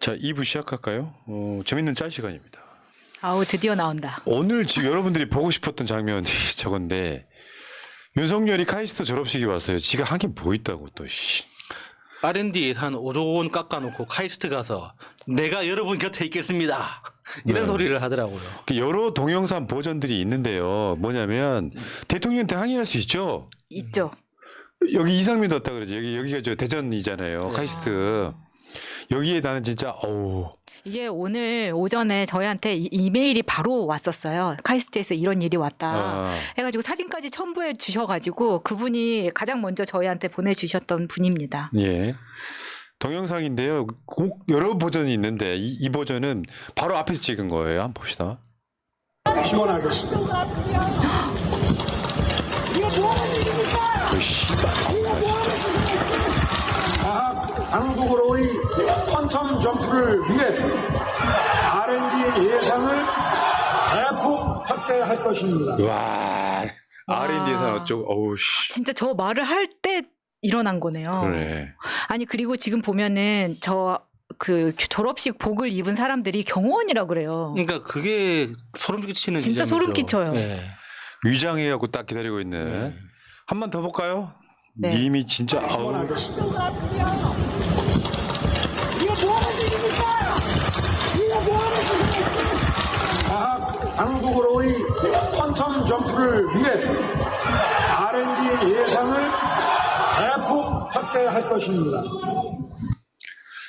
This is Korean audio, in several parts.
자, 2부 시작할까요? 재밌는 짤 시간입니다. 아우 드디어 나온다. 오늘 지금 여러분들이 보고 싶었던 장면이 저건데 윤석열이 카이스트 졸업식이 왔어요. 지가 한 게 뭐 있다고 또. R&D 예산 5조 원 깎아놓고 카이스트 가서 내가 여러분 곁에 있겠습니다. 이런 네. 소리를 하더라고요. 여러 동영상 버전들이 있는데요. 뭐냐면 대통령한테 항의할 수 있죠. 있죠. 여기 이상민도 왔다 그러지. 여기가 저 대전이잖아요. 카이스트. 여기에 나는 진짜 이게 오늘 오전에 저희한테 이메일이 바로 왔었어요. 카이스트에서 이런 일이 왔다 해가지고 사진까지 첨부해 주셔가지고 그분이 가장 먼저 저희한테 보내주셨던 분입니다. 예. 동영상인데요. 꼭 여러 버전이 있는데 이 버전은 바로 앞에서 찍은 거예요. 한번 봅시다. 지원하겠습니다. 그 씨발. 과학 강국으로의 퀀텀 점프를 위해 R&D 예산을 대폭 확대할 것입니다. 와. R&D 예산 어쩌고. 어우 씨. 진짜 저 말을 할 때 일어난 거네요. 그래. 아니 그리고 지금 보면은 그 졸업식 복을 입은 사람들이 경호원이라 그래요. 그러니까 그게 소름 끼치는 진짜 지점이죠. 소름 끼쳐요. 네. 위장해갖고 딱 기다리고 있는. 한 번 더 볼까요? 네. 님이 진짜 지원하겠습니다. 과학 강국으로의 퀀텀 점프를 위해 R&D 예산을 대폭 확대할 것입니다.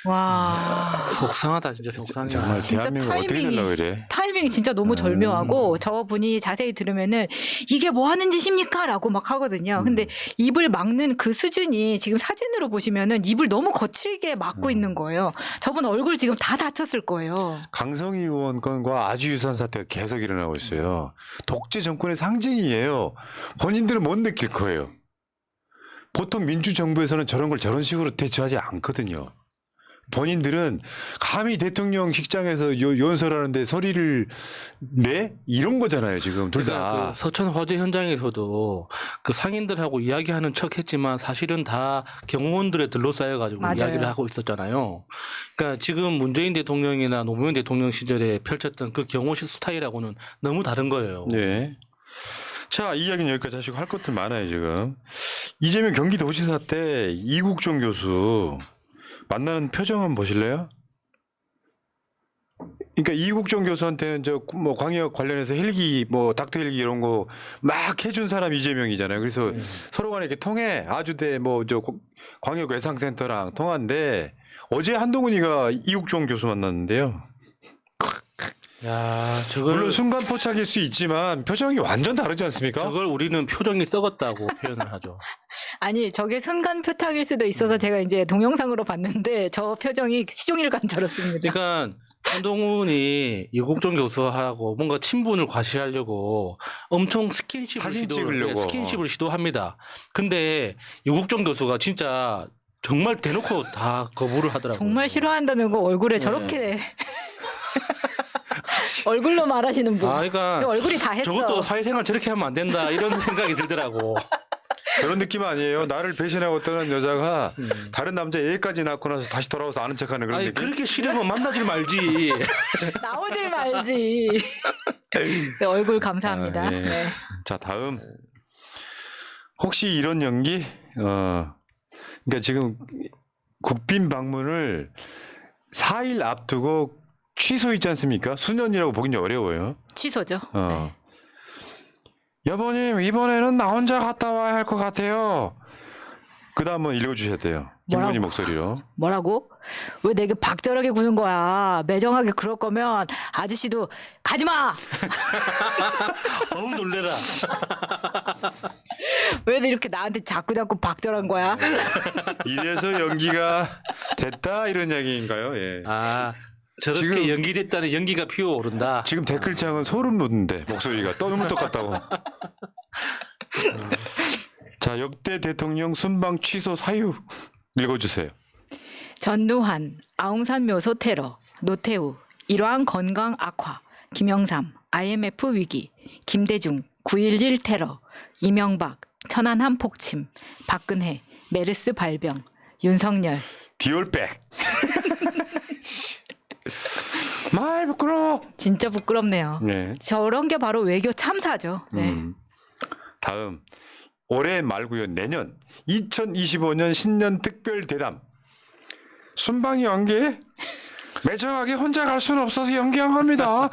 와. 속상하다 진짜 속상해. 정말 진짜 대한민국 어떻게 되려고 그래? 타이밍이 진짜 너무 절묘하고 저분이 자세히 들으면은 이게 뭐 하는 짓입니까? 라고 막 하거든요. 근데 입을 막는 그 수준이 지금 사진으로 보시면은 입을 너무 거칠게 막고 있는 거예요. 저분 얼굴 지금 다 다쳤을 거예요. 강성희 의원 건과 아주 유사한 사태가 계속 일어나고 있어요. 독재 정권의 상징이에요. 본인들은 못 느낄 거예요. 보통 민주정부에서는 저런 걸 저런 식으로 대처하지 않거든요. 본인들은 감히 대통령식장에서 연설하는데 소리를 내? 이런 거잖아요, 지금 둘 다. 그러니까 그 서천 화재 현장에서도 그 상인들하고 이야기하는 척했지만 사실은 다 경호원들에 둘러싸여가지고 맞아요. 이야기를 하고 있었잖아요. 그러니까 지금 문재인 대통령이나 노무현 대통령 시절에 펼쳤던 그 경호실 스타일하고는 너무 다른 거예요. 네. 자, 이 이야기는 여기까지 하시고 할 것들 많아요, 지금. 이재명 경기도지사 때 이국종 교수 만나는 표정 한번 보실래요? 그러니까 이국종 교수한테는 뭐 광역 관련해서 헬기 뭐 닥터 헬기 이런 거 막 해준 사람 이재명이잖아요. 그래서 서로 간에 이렇게 통해 아주대 뭐 광역 외상센터랑 통한데 어제 한동훈이가 이국종 교수 만났는데요. 야, 저걸 물론 순간 포착일 수 있지만 표정이 완전 다르지 않습니까? 저걸 우리는 표정이 썩었다고 표현을 하죠. 아니 저게 순간 표착일 수도 있어서 제가 이제 동영상으로 봤는데 저 표정이 시종일관 저렇습니다. 그러니까 한동훈이 이국종 교수하고 뭔가 친분을 과시하려고 엄청 사진 찍으려고. 스킨십을 시도합니다. 근데 이국종 교수가 진짜 정말 대놓고 다 거부를 하더라고요. 정말 싫어한다는 거 얼굴에 저렇게 얼굴로 말하시는 분. 그러니까 얼굴이 다 했어. 저것도 사회생활 저렇게 하면 안 된다 이런 생각이 들더라고. 그런 느낌 아니에요. 나를 배신하고 떠난 여자가 다른 남자 애까지 낳고 나서 다시 돌아와서 아는 척하는 그런 아니 느낌. 그렇게 싫으면 만나질 말지. 나오질 말지. 네, 얼굴 감사합니다. 아, 예. 네. 자, 다음. 혹시 이런 연기? 그러니까 지금 국빈 방문을 4일 앞두고 취소했지 않습니까? 수년이라고 보긴 어려워요. 취소죠. 네. 여보님, 이번에는 나 혼자 갔다 와야 할 것 같아요. 그 다음 한번 읽어주셔야 돼요. 김건희 뭐라고? 목소리로. 뭐라고? 왜 내게 박절하게 구는 거야? 매정하게 그럴 거면 아저씨도 가지 마. 너무 놀래라. 왜 이렇게 나한테 자꾸 박절한 거야? 이래서 연기가 됐다 이런 이야기인가요? 예. 아 저렇게 지금- 연기됐다는 연기가 피어오른다. 지금 댓글창은 소름 돋는데 목소리가 너무 똑같다고. 자, 역대 대통령 순방 취소 사유 읽어주세요. 전두환, 아웅산 묘소 테러, 노태우, 일왕 건강 악화, 김영삼, IMF 위기, 김대중, 9.11 테러, 이명박, 천안함 폭침, 박근혜, 메르스 발병, 윤석열. 디올백. 마이 부끄러워. 진짜 부끄럽네요. 네. 저런 게 바로 외교 참사죠. 네. 다음 올해 말고요. 내년 2025년 신년 특별 대담. 순방이 연기? 매정하게 혼자 갈 수는 없어서 연기한 겁니다.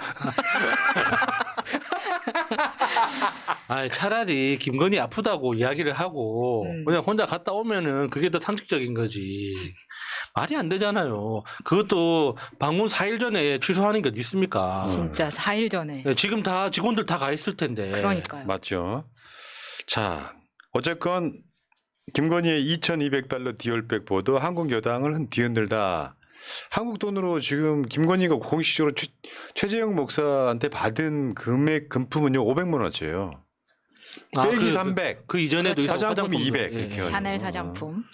아, 차라리 김건희 아프다고 이야기를 하고 그냥 혼자 갔다 오면은 그게 더 상식적인 거지. 말이 안 되잖아요. 그것도 방문 4일 전에 취소하는 게 어디 있습니까? 진짜 4일 전에. 네, 지금 다 직원들 다 가 있을 텐데. 그러니까요. 맞죠. 자, 어쨌건 김건희의 2,200달러 디올백 보도 한국 여당을 뒤흔들다. 한국 돈으로 지금 김건희가 공식적으로 최재형 목사한테 받은 금액 금품은요 500만 원어치예요. 빼기 300. 그 이전에도 그렇죠. 있었고 화장품이 화장품도. 200 이렇게 해가지고. 샤넬 사장품.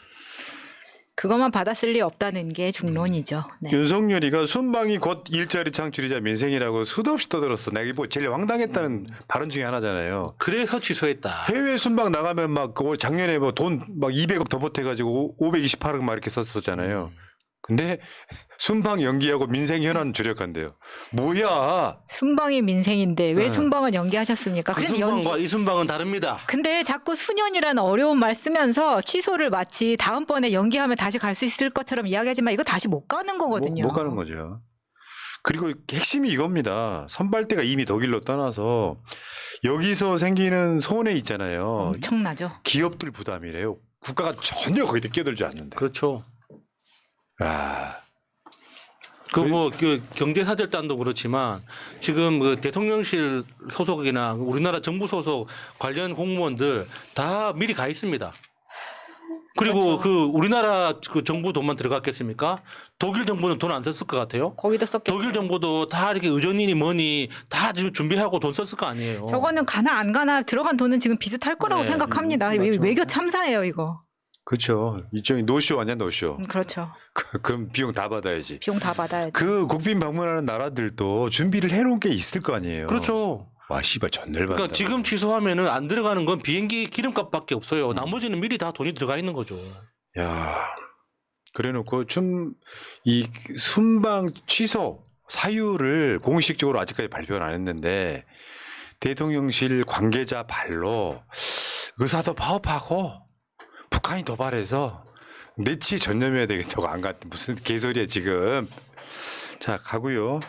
그것만 받았을 리 없다는 게 중론이죠. 네. 윤석열이가 순방이 곧 일자리 창출이자 민생이라고 수도 없이 떠들었어. 내가 뭐 제일 황당했다는 발언 중에 하나잖아요. 그래서 취소했다. 해외 순방 나가면 막 그거 작년에 뭐 돈 막 200억 더 보태가지고 528억 막 이렇게 썼었잖아요. 근데 순방 연기하고 민생 현안 주력한대요. 뭐야? 순방이 민생인데 왜 네. 순방은 연기하셨습니까? 그 그래서 순방과 이 순방은 다릅니다. 근데 자꾸 수년이라는 어려운 말 쓰면서 취소를 마치 다음번에 연기하면 다시 갈 수 있을 것처럼 이야기하지만 이거 다시 못 가는 거거든요. 못 가는 거죠. 그리고 핵심이 이겁니다. 선발대가 이미 독일로 떠나서 여기서 생기는 손해 있잖아요. 엄청나죠. 기업들 부담이래요. 국가가 전혀 거기다 끼어들지 않는데. 그렇죠. 아, 그 경제사절단도 그렇지만 지금 그 대통령실 소속이나 우리나라 정부 소속 관련 공무원들 다 미리 가 있습니다. 그리고 그렇죠. 그 우리나라 그 정부 돈만 들어갔겠습니까? 독일 정부는 돈 안 썼을 것 같아요. 거기도 썼겠죠. 독일 정부도 다 이렇게 의전이니 뭐니 다 지금 준비하고 돈 썼을 거 아니에요. 저거는 가나 안 가나 들어간 돈은 지금 비슷할 거라고 네, 생각합니다. 맞죠. 외교 참사예요 이거. 그렇죠. 일종의 노쇼 아니야 노쇼. 그렇죠. 그럼 비용 다 받아야지. 비용 다 받아야죠. 그 국빈 방문하는 나라들도 준비를 해놓은 게 있을 거 아니에요. 그렇죠. 와 씨발 전날 받다. 그러니까 지금 취소하면은 안 들어가는 건 비행기 기름값밖에 없어요. 나머지는 미리 다 돈이 들어가 있는 거죠. 야, 그래놓고 이 순방 취소 사유를 공식적으로 아직까지 발표는 안 했는데 대통령실 관계자 발로 의사도 파업하고 북한이 도발해서 내치에 전념해야 되겠다고 안 갔. 무슨 개소리야 지금. 자 가고요.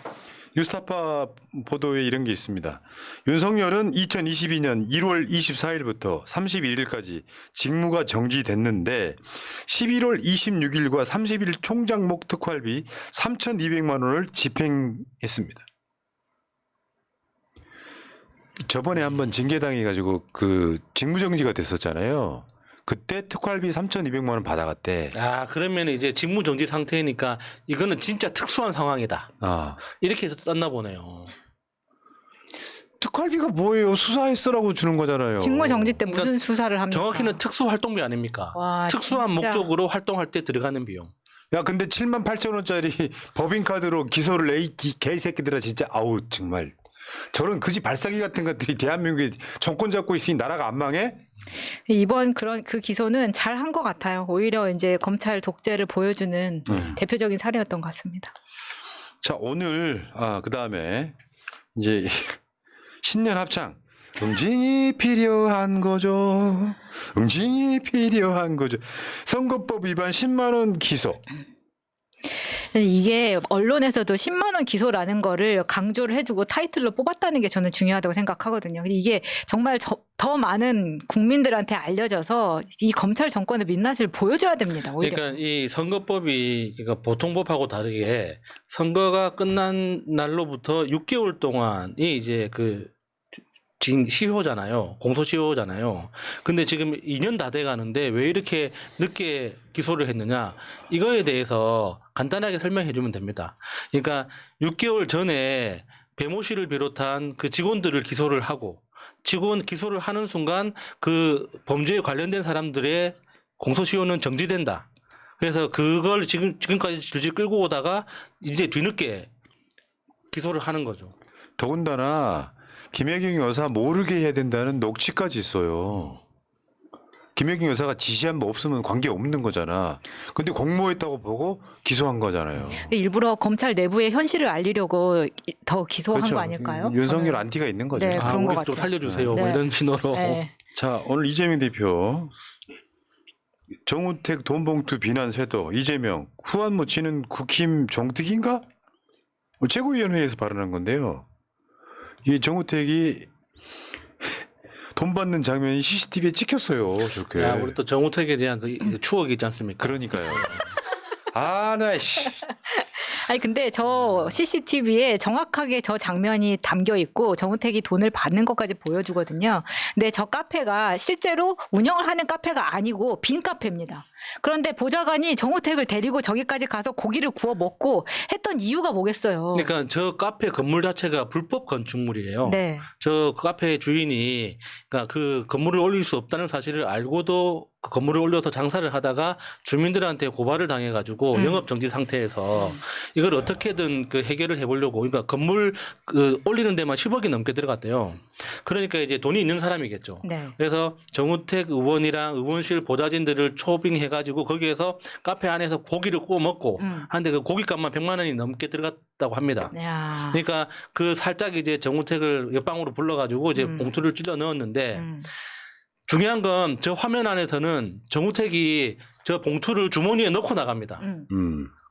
뉴스타파 보도에 이런 게 있습니다. 윤석열은 2022년 1월 24일부터 31일까지 직무가 정지됐는데 11월 26일과 30일 총장목 특활비 3,200만 원을 집행했습니다. 저번에 한번 징계당해가지고 그 직무정지가 됐었잖아요. 그때 특활비 3,200만 원 받아갔대. 아, 그러면 이제 직무 정지 상태니까 이거는 진짜 특수한 상황이다. 아, 이렇게 해서 썼나 보네요. 특활비가 뭐예요? 수사에 쓰라고 주는 거잖아요. 직무 정지 때 무슨 그러니까 수사를 합니까? 정확히는 특수활동비 아닙니까? 와, 특수한 진짜. 목적으로 활동할 때 들어가는 비용. 야, 근데 78,000원짜리 법인카드로 기소를 해, 이 개새끼들아, 진짜, 아우, 정말. 저런 그지 발사기 같은 것들이 대한민국에 정권 잡고 있으니 나라가 안 망해? 이번 그 기소는 잘 한 것 같아요. 오히려 이제 검찰 독재를 보여주는 대표적인 사례였던 것 같습니다. 자, 오늘, 그 다음에, 이제, 신년 합창. 응징이 필요한 거죠. 응징이 필요한 거죠. 선거법 위반 10만 원 기소. 이게 언론에서도 10만 원 기소라는 거를 강조를 해두고 타이틀로 뽑았다는 게 저는 중요하다고 생각하거든요. 이게 정말 더 많은 국민들한테 알려져서 이 검찰 정권의 민낯을 보여줘야 됩니다. 오히려. 그러니까 이 선거법이 그러니까 보통법하고 다르게 선거가 끝난 날로부터 6개월 동안이 이제 그 시효잖아요. 공소시효잖아요. 근데 지금 2년 다 돼 가는데 왜 이렇게 늦게 기소를 했느냐. 이거에 대해서 간단하게 설명해 주면 됩니다. 그러니까 6개월 전에 배모 씨를 비롯한 그 직원들을 기소를 하고 직원 기소를 하는 순간 그 범죄에 관련된 사람들의 공소시효는 정지된다. 그래서 그걸 지금까지 질질 끌고 오다가 이제 뒤늦게 기소를 하는 거죠. 더군다나, 김혜경 여사 모르게 해야 된다는 녹취까지 있어요. 김혜경 여사가 지시한 뭐 없으면 관계 없는 거잖아. 근데 공모했다고 보고 기소한 거잖아요. 일부러 검찰 내부의 현실을 알리려고 더 기소한 그렇죠. 거 아닐까요? 윤석열 저는. 안티가 있는 거죠. 네, 그런 우리 것 좀 같아요. 살려주세요. 네. 뭐 이런 신호로. 네. 자, 오늘 이재명 대표 정우택 돈봉투 비난 쇄도 이재명 후한무 치는 국힘 종특인가? 최고위원회에서 발언한 건데요. 이 정우택이 돈 받는 장면이 CCTV에 찍혔어요. 저렇게. 야, 우리 또 정우택에 대한 추억이 있지 않습니까? 그러니까요. 아, 나 씨. 아니 근데 저 CCTV에 정확하게 저 장면이 담겨 있고 정우택이 돈을 받는 것까지 보여주거든요. 근데 저 카페가 실제로 운영을 하는 카페가 아니고 빈 카페입니다. 그런데 보좌관이 정우택을 데리고 저기까지 가서 고기를 구워 먹고 했던 이유가 뭐겠어요. 그러니까 저 카페 건물 자체가 불법 건축물이에요. 네. 저 카페 주인이 그러니까 그 건물을 올릴 수 없다는 사실을 알고도 그 건물을 올려서 장사를 하다가 주민들한테 고발을 당해가지고 영업 정지 상태에서 이걸 어떻게든 그 해결을 해보려고 그러니까 건물 그 올리는 데만 10억이 넘게 들어갔대요. 그러니까 이제 돈이 있는 사람이겠죠. 네. 그래서 정우택 의원이랑 의원실 보좌진들을 초빙해가지고 거기에서 카페 안에서 고기를 구워 먹고 한데 그 고깃값만 100만 원이 넘게 들어갔다고 합니다. 야. 그러니까 그 살짝 이제 정우택을 옆방으로 불러가지고 이제 봉투를 찔러 넣었는데 중요한 건 저 화면 안에서는 정우택이 저 봉투를 주머니에 넣고 나갑니다.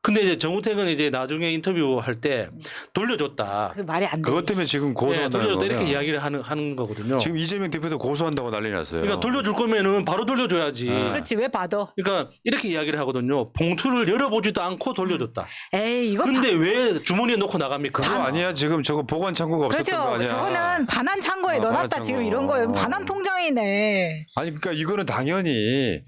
근데 이제 정우택은 이제 나중에 인터뷰할 때 돌려줬다. 그 말이 안 돼. 그것 때문에 지금 네, 고소한다는 돌려줬다 이렇게 거예요. 이야기를 하는 거거든요. 지금 이재명 대표도 고소한다고 난리 났어요. 그러니까 돌려줄 거면은 바로 돌려줘야지. 그렇지 왜 받아? 그러니까 이렇게 이야기를 하거든요. 봉투를 열어보지도 않고 돌려줬다. 에이 이거 근데 왜 주머니에 넣고 나갑니까? 그거 아니야? 지금 저거 보관 창고가 없었던 그렇죠. 거 아니야? 저거는 반환 창고에 아, 넣어놨다 반환 지금 창고. 이런 거예요. 반환 통장이네. 아니 그러니까 이거는 당연히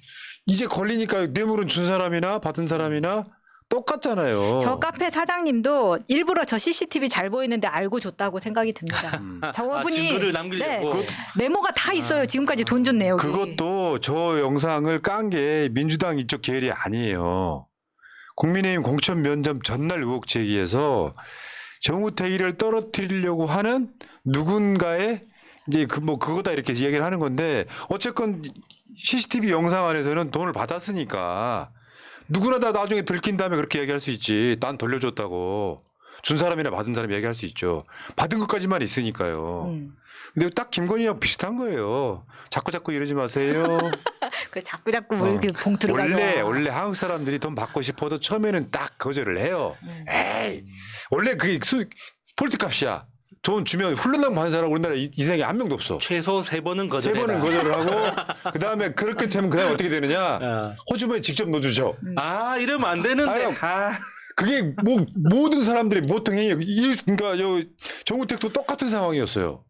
이제 걸리니까 뇌물은 준 사람이나 받은 사람이나 똑같잖아요. 저 카페 사장님도 일부러 저 CCTV 잘 보이는데 알고 줬다고 생각이 듭니다. 저분이 증거를 남기려고. 네, 메모가 다 있어요. 지금까지 돈 준 내역이. 그것도 저 영상을 깐 게 민주당 이쪽 계열이 아니에요. 국민의힘 공천 면접 전날 의혹 제기해서 정우택이를 떨어뜨리려고 하는 누군가의 이제 그 뭐 그거다 이렇게 이야기를 하는 건데 어쨌건 CCTV 영상 안에서는 돈을 받았으니까 누구나 다 나중에 들킨 다음에 그렇게 얘기할 수 있지. 난 돌려줬다고. 준 사람이나 받은 사람이 얘기할 수 있죠. 받은 것까지만 있으니까요. 근데 딱 김건희하고 비슷한 거예요. 자꾸 이러지 마세요. 그 자꾸 뭐 이렇게 봉투를 원래 한국 사람들이 돈 받고 싶어도 처음에는 딱 거절을 해요. 에이 원래 그게 폴트값이야. 돈 주면 훌륭한 받는 사람 우리나라 이 세상에 한 명도 없어. 최소 3번은 세 거절해라. 번은 거절을 하고 그 다음에 그렇게 되면 그다음 어떻게 되느냐? 호주머니 직접 넣어주죠. 아 이러면 안 되는데. 아유, 그게 뭐 모든 사람들이 보통 행위. 그러니까 정우택도 똑같은 상황이었어요.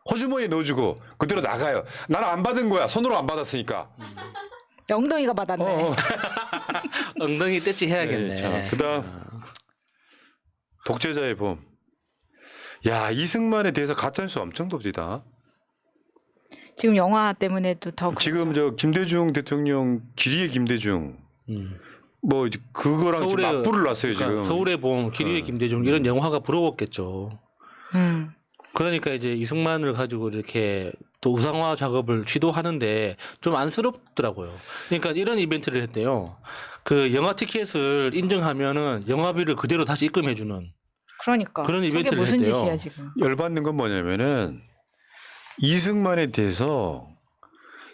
호주머니에 넣어주고 그대로 나가요. 나는 안 받은 거야. 손으로 안 받았으니까. 엉덩이가 받았네. 엉덩이 떼찌 해야겠네. 자, 그다음 독재자의 봄. 야 이승만에 대해서 가짜뉴스 엄청 돕니다. 지금 영화 때문에도 더 지금 저 김대중 대통령 길이의 김대중 뭐 이제 그거랑 지금 맞불을 놨어요 그러니까 지금. 서울에 본 길이의 김대중 이런 영화가 부러웠겠죠. 그러니까 이제 이승만을 가지고 이렇게 또 우상화 작업을 시도하는데 좀 안쓰럽더라고요. 그러니까 이런 이벤트를 했대요. 그 영화 티켓을 인정하면은 영화비를 그대로 다시 입금해주는 그러니까 그런 저게 이벤트를 무슨 했대요. 짓이야 지금. 열받는 건 뭐냐면은 이승만에 대해서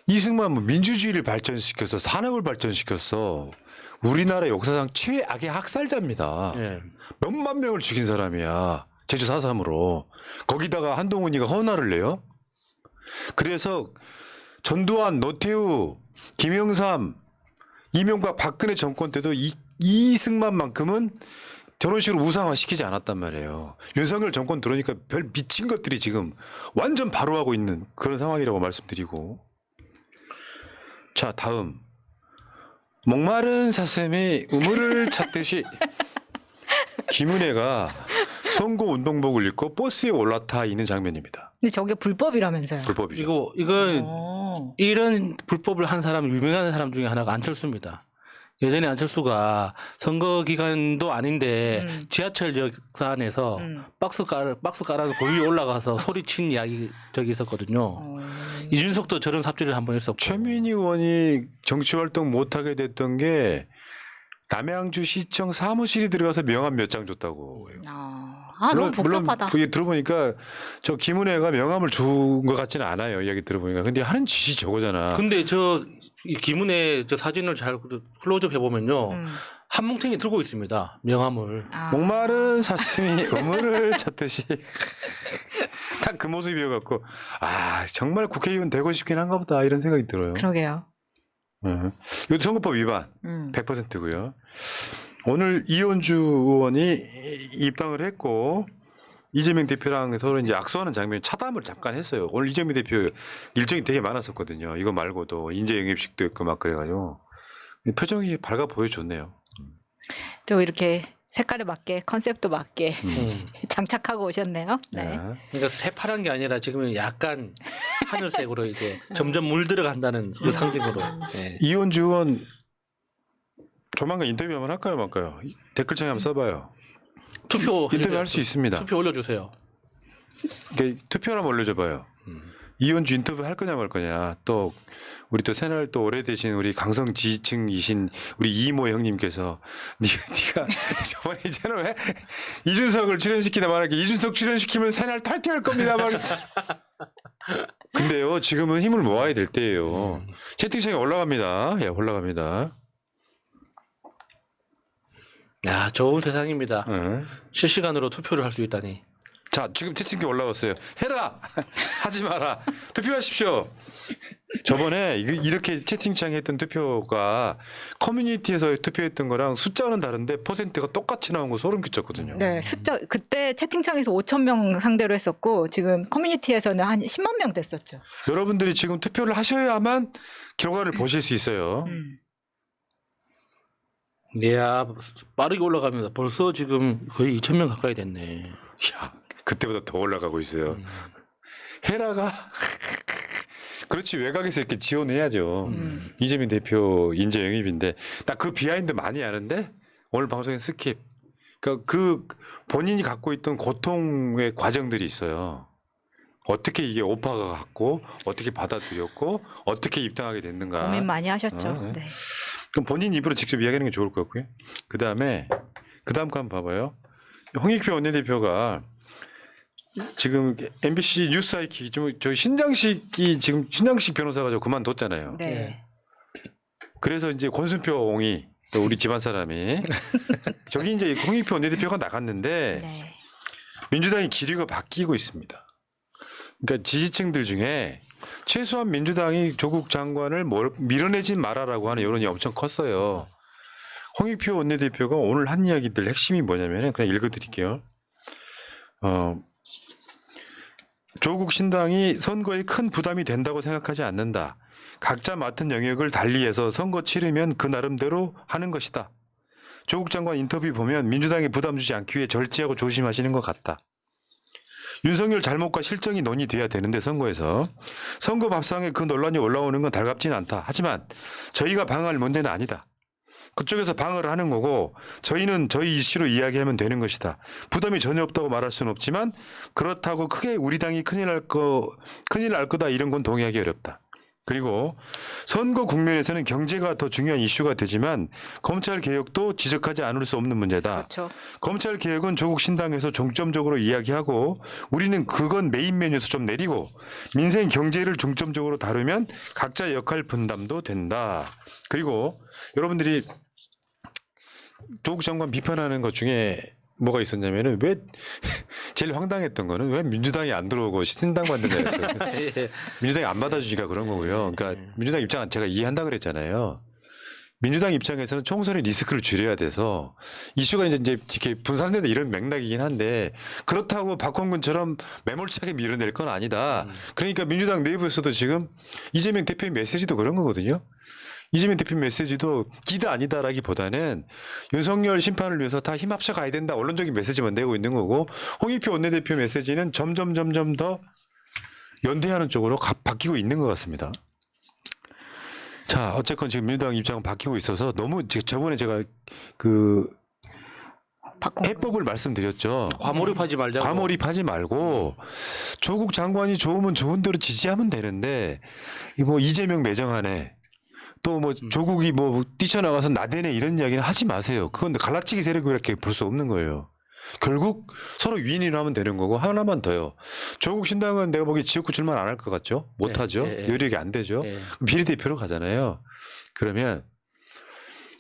이승만 뭐 민주주의를 발전시켜서 산업을 발전시켰어. 우리나라 역사상 최악의 학살자입니다. 예. 몇만 명을 죽인 사람이야. 제주 4.3으로. 거기다가 한동훈이가 헌화를 내요. 그래서 전두환, 노태우, 김영삼, 이명박, 박근혜 정권 때도 이승만만큼은 저런 식으로 우상화 시키지 않았단 말이에요. 윤석열 정권 들어오니까 별 미친 것들이 지금 완전 바로하고 있는 그런 상황이라고 말씀드리고. 자, 다음. 목마른 사슴이 우물을 찾듯이 김은혜가 선거 운동복을 입고 버스에 올라타 있는 장면입니다. 근데 저게 불법이라면서요. 불법이죠. 이건 오. 이런 불법을 한 사람 유명한 사람 중에 하나가 안철수입니다. 예전에 안철수가 선거 기간도 아닌데 지하철역 안에서 음. 박스 깔아서 그 위에 올라가서 소리친 이야기 저기 있었거든요. 이준석도 저런 삽질을 한번 했었고. 최민희 의원이 정치활동 못하게 됐던 게 남양주시청 사무실이 들어가서 명함 몇 장 줬다고. 너무 복잡하다. 물론 들어보니까 저 김은혜가 명함을 준 것 같지는 않아요. 이야기 들어보니까. 근데 하는 짓이 저거잖아. 근데 이 김은혜 저 사진을 잘 클로즈업 해보면요. 한 뭉탱이 들고 있습니다. 명함을. 목마른 사슴이 우물을 찾듯이 딱 그 모습이어갖고 정말 국회의원 되고 싶긴 한가 보다 이런 생각이 들어요. 그러게요. 이것도 선거법 위반 100%고요. 오늘 이현주 의원이 입당을 했고 이재명 대표랑 서로 이제 악수하는 장면이 차담을 잠깐 했어요. 오늘 이재명 대표 일정이 되게 많았었거든요. 이거 말고도 인재 영입식도 있고 막 그래가지고 표정이 밝아 보여줬네요. 또 이렇게 색깔에 맞게 컨셉도 맞게 장착하고 오셨네요. 네. 그러니까 새파란 게 아니라 지금은 약간 하늘색으로 이제 점점 물들어간다는 그 상징으로. 네. 이현주 의원 조만간 인터뷰 한번 할까요 말까요? 댓글창에 한번 써봐요. 투표 인터뷰 할 수 있습니다. 투표 올려주세요. 그러니까 투표를 한번 올려줘봐요. 이현주 인터뷰 할 거냐 말 거냐. 또 우리 또 새날 또 오래되신 우리 강성 지지층이신 우리 이모 형님께서 네가 저번에 있잖아 왜 이준석을 출연시키다 말하게 이준석 출연시키면 새날 탈퇴할 겁니다 말. 근데요 지금은 힘을 모아야 될 때예요. 채팅창에 올라갑니다. 예 올라갑니다. 야 좋은 세상입니다. 네. 실시간으로 투표를 할 수 있다니. 자 지금 채팅창에 올라왔어요. 해라 하지 마라 투표하십시오. 저번에 이렇게 채팅창에 했던 투표가 커뮤니티에서 투표했던 거랑 숫자는 다른데 퍼센트가 똑같이 나온 거 소름 끼쳤거든요. 네, 숫자 그때 채팅창에서 5,000명 상대로 했었고 지금 커뮤니티에서는 한 10만 명 됐었죠. 여러분들이 지금 투표를 하셔야만 결과를 보실 수 있어요. 이야 빠르게 올라갑니다. 벌써 지금 거의 2,000명 가까이 됐네. 야, 그때보다 더 올라가고 있어요. 헤라가 그렇지 외곽에서 이렇게 지원해야죠. 이재명 대표 인재 영입인데 나 그 비하인드 많이 아는데 오늘 방송에 스킵. 그러니까 그 본인이 갖고 있던 고통의 과정들이 있어요. 어떻게 이게 오파가 갔고 어떻게 받아들였고 어떻게 입당하게 됐는가. 고민 많이 하셨죠. 네. 네. 그럼 본인 입으로 직접 이야기하는 게 좋을 것 같고요. 그 다음 거 한번 봐봐요. 홍익표 원내대표가 지금 MBC 뉴스 아이키 저 신장식이 지금 신장식 변호사가 저 그만뒀잖아요. 네. 그래서 이제 권순표 옹이 또 우리 집안 사람이 저기 이제 홍익표 원내대표가 나갔는데 네. 민주당의 기류가 바뀌고 있습니다. 그러니까 지지층들 중에 최소한 민주당이 조국 장관을 밀어내지 말아라고 하는 여론이 엄청 컸어요. 홍익표 원내대표가 오늘 한 이야기들 핵심이 뭐냐면은 그냥 읽어드릴게요. 조국 신당이 선거에 큰 부담이 된다고 생각하지 않는다. 각자 맡은 영역을 달리해서 선거 치르면 그 나름대로 하는 것이다. 조국 장관 인터뷰 보면 민주당이 부담 주지 않기 위해 절제하고 조심하시는 것 같다. 윤석열 잘못과 실정이 논의돼야 되는데 선거에서 선거 밥상에 그 논란이 올라오는 건 달갑지는 않다. 하지만 저희가 방어할 문제는 아니다. 그쪽에서 방어를 하는 거고 저희는 저희 이슈로 이야기하면 되는 것이다. 부담이 전혀 없다고 말할 수는 없지만 그렇다고 크게 우리 당이 큰일 날 거다 이런 건 동의하기 어렵다. 그리고 선거 국면에서는 경제가 더 중요한 이슈가 되지만 검찰 개혁도 지적하지 않을 수 없는 문제다. 그렇죠. 검찰 개혁은 조국 신당에서 중점적으로 이야기하고 우리는 그건 메인 메뉴에서 좀 내리고 민생 경제를 중점적으로 다루면 각자 역할 분담도 된다. 그리고 여러분들이 조국 장관 비판하는 것 중에 뭐가 있었냐면은 왜 제일 황당했던 거는 왜 민주당이 안 들어오고 신당 만든다 했어요. 민주당이 안 받아주니까 그런 거고요. 그러니까 민주당 입장은 제가 이해한다 그랬잖아요. 민주당 입장에서는 총선의 리스크를 줄여야 돼서 이슈가 이제 이렇게 분산된다 이런 맥락이긴 한데 그렇다고 박홍근처럼 매몰차게 밀어낼 건 아니다. 그러니까 민주당 내부에서도 지금 이재명 대표의 메시지도 그런 거거든요. 이재명 대표 메시지도 기다 아니다라기보다는 윤석열 심판을 위해서 다 힘 합쳐 가야 된다. 언론적인 메시지만 내고 있는 거고 홍익표 원내대표 메시지는 점점 더 연대하는 쪽으로 바뀌고 있는 것 같습니다. 자, 어쨌건 지금 민주당 입장은 바뀌고 있어서 너무 저번에 제가 그 바꾼 거. 해법을 말씀드렸죠. 과몰입하지 말자고. 과몰입하지 말고 조국 장관이 좋으면 좋은 대로 지지하면 되는데 이 뭐 이재명 매정하네. 또 뭐 조국이 뭐 뛰쳐나가서 나대네 이런 이야기는 하지 마세요. 그건 갈라치기 세력이렇게 볼 수 없는 거예요. 결국 서로 윈윈을 하면 되는 거고 하나만 더요. 조국 신당은 내가 보기 지역구 출마 안 할 것 같죠? 못 하죠. 여력이 안 되죠. 비례대표로 가잖아요. 그러면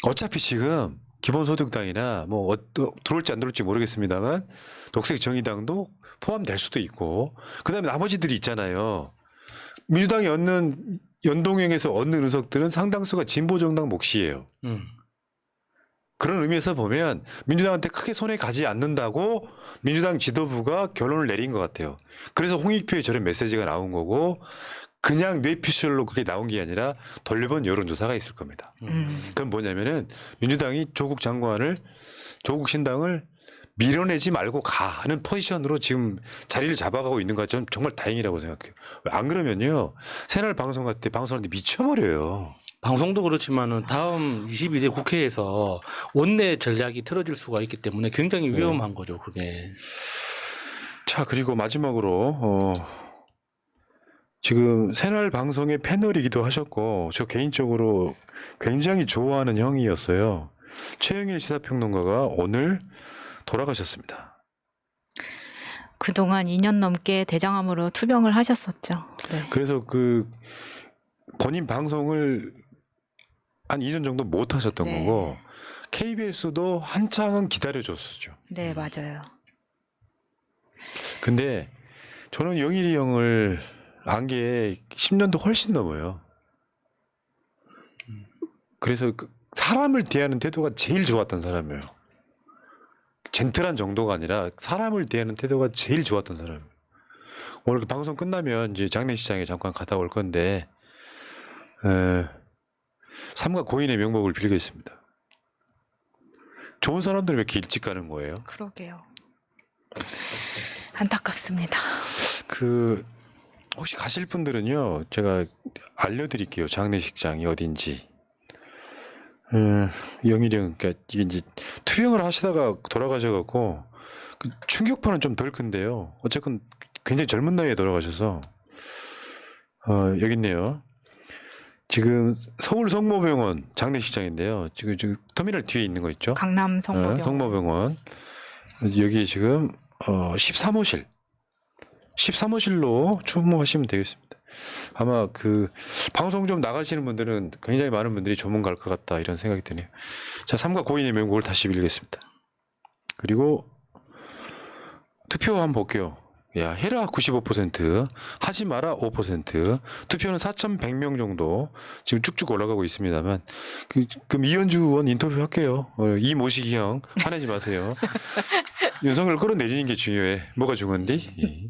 어차피 지금 기본소득당이나 뭐 들어올지 안 들어올지 모르겠습니다만 녹색정의당도 포함될 수도 있고 그다음에 나머지들이 있잖아요. 민주당이 얻는 연동형에서 얻는 의석들은 상당수가 진보정당 몫이에요. 그런 의미에서 보면 민주당한테 크게 손해 가지 않는다고 민주당 지도부가 결론을 내린 것 같아요. 그래서 홍익표에 저런 메시지가 나온 거고 그냥 뇌피셜로 그게 나온 게 아니라 돌려본 여론조사가 있을 겁니다. 그건 뭐냐면은 민주당이 조국 장관을 조국 신당을 밀어내지 말고 가는 포지션으로 지금 자리를 잡아가고 있는 것 좀 정말 다행이라고 생각해요. 안 그러면요 새날 방송 같을 때 방송하는데 미쳐버려요. 방송도 그렇지만은 다음 22대 국회에서 원내 전략이 틀어질 수가 있기 때문에 굉장히 위험한 거죠, 그게. 자, 그리고 마지막으로 지금 새날 방송의 패널이기도 하셨고 저 개인적으로 굉장히 좋아하는 형이었어요. 최영일 시사평론가가 오늘 돌아가셨습니다. 그동안 2년 넘게 대장암으로 투병을 하셨었죠. 네. 그래서 그 본인 방송을 한 2년 정도 못 하셨던 네. 거고 KBS도 한창은 기다려줬었죠. 네, 맞아요. 근데 저는 영일이 형을 안 게 10년도 훨씬 넘어요. 그래서 그 사람을 대하는 태도가 제일 좋았던 사람이에요. 젠틀한 정도가 아니라 사람을 대하는 태도가 제일 좋았던 사람이에요. 오늘 방송 끝나면 이제 장례식장에 잠깐 갔다 올 건데 삼가 고인의 명복을 빌겠습니다. 좋은 사람들은 왜 이렇게 일찍 가는 거예요? 그러게요. 안타깝습니다. 그 혹시 가실 분들은요, 제가 알려드릴게요. 장례식장이 어딘지. 영일이 형, 그러니까 이게 이제 투병을 하시다가 돌아가셔갖고 그 충격파는 좀 덜 큰데요. 어쨌건 굉장히 젊은 나이에 돌아가셔서 여기 있네요. 지금 서울 성모병원 장례식장인데요. 지금 터미널 뒤에 있는 거 있죠? 강남 성모병원. 성모병원. 여기 지금 13호실로 추모하시면 되겠습니다. 아마 그 방송 좀 나가시는 분들은 굉장히 많은 분들이 조문 갈 것 같다 이런 생각이 드네요. 자, 삼가 고인의 명복을 다시 빌겠습니다. 그리고 투표 한번 볼게요. 야, 해라 95%, 하지 마라 5%, 투표는 4,100명 정도 지금 쭉쭉 올라가고 있습니다만, 그럼 이현주 의원 인터뷰 할게요. 이 모시기 형 화내지 마세요. 윤석열 끌어내리는 게 중요해. 뭐가 중요한디?